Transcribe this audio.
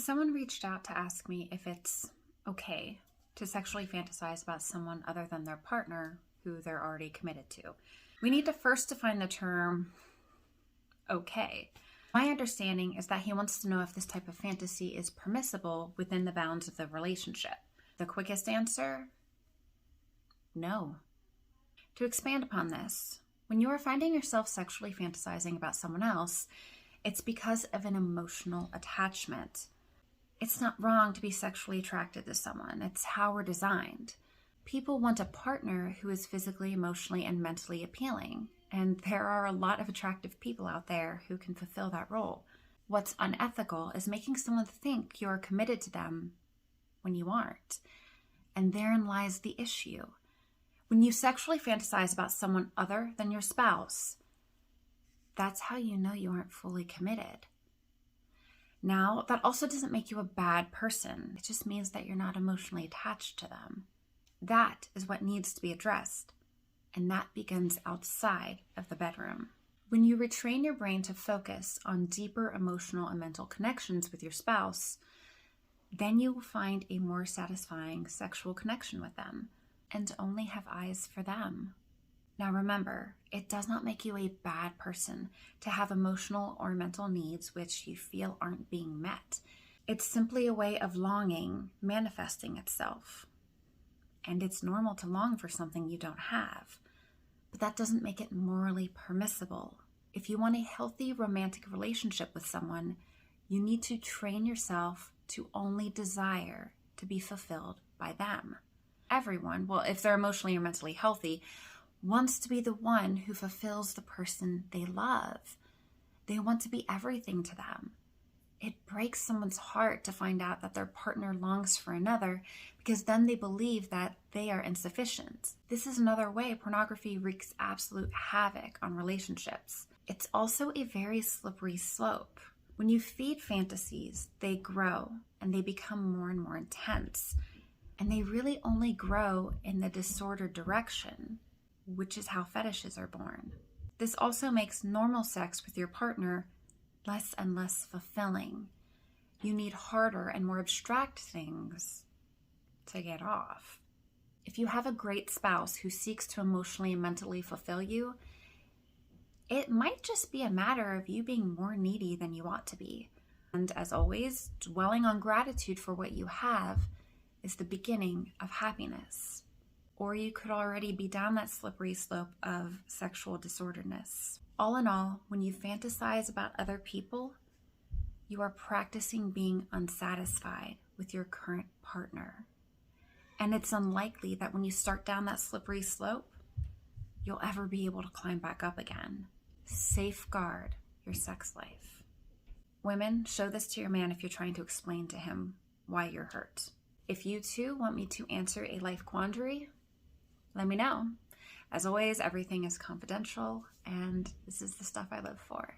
Someone reached out to ask me if it's okay to sexually fantasize about someone other than their partner who they're already committed to. We need to first define the term okay. My understanding is that he wants to know if this type of fantasy is permissible within the bounds of the relationship. The quickest answer? No. To expand upon this, when you are finding yourself sexually fantasizing about someone else, it's because of an emotional attachment. It's not wrong to be sexually attracted to someone. It's how we're designed. People want a partner who is physically, emotionally, and mentally appealing. And there are a lot of attractive people out there who can fulfill that role. What's unethical is making someone think you're committed to them when you aren't. And therein lies the issue. When you sexually fantasize about someone other than your spouse, that's how you know you aren't fully committed. Now, that also doesn't make you a bad person. It just means that you're not emotionally attached to them. That is what needs to be addressed. And that begins outside of the bedroom. When you retrain your brain to focus on deeper emotional and mental connections with your spouse, then you will find a more satisfying sexual connection with them and only have eyes for them. Now remember, it does not make you a bad person to have emotional or mental needs which you feel aren't being met. It's simply a way of longing manifesting itself. And it's normal to long for something you don't have. But that doesn't make it morally permissible. If you want a healthy romantic relationship with someone, you need to train yourself to only desire to be fulfilled by them. Everyone, well, if they're emotionally or mentally healthy, wants to be the one who fulfills the person they love. They want to be everything to them. It breaks someone's heart to find out that their partner longs for another because then they believe that they are insufficient. This is another way pornography wreaks absolute havoc on relationships. It's also a very slippery slope. When you feed fantasies, they grow and they become more and more intense. And they really only grow in the disordered direction, which is how fetishes are born. This also makes normal sex with your partner less and less fulfilling. You need harder and more abstract things to get off. If you have a great spouse who seeks to emotionally and mentally fulfill you, it might just be a matter of you being more needy than you ought to be. And as always, dwelling on gratitude for what you have is the beginning of happiness. Or you could already be down that slippery slope of sexual disorderedness. All in all, when you fantasize about other people, you are practicing being unsatisfied with your current partner. And it's unlikely that when you start down that slippery slope, you'll ever be able to climb back up again. Safeguard your sex life. Women, show this to your man if you're trying to explain to him why you're hurt. If you too want me to answer a life quandary, let me know. As always, everything is confidential, and this is the stuff I live for.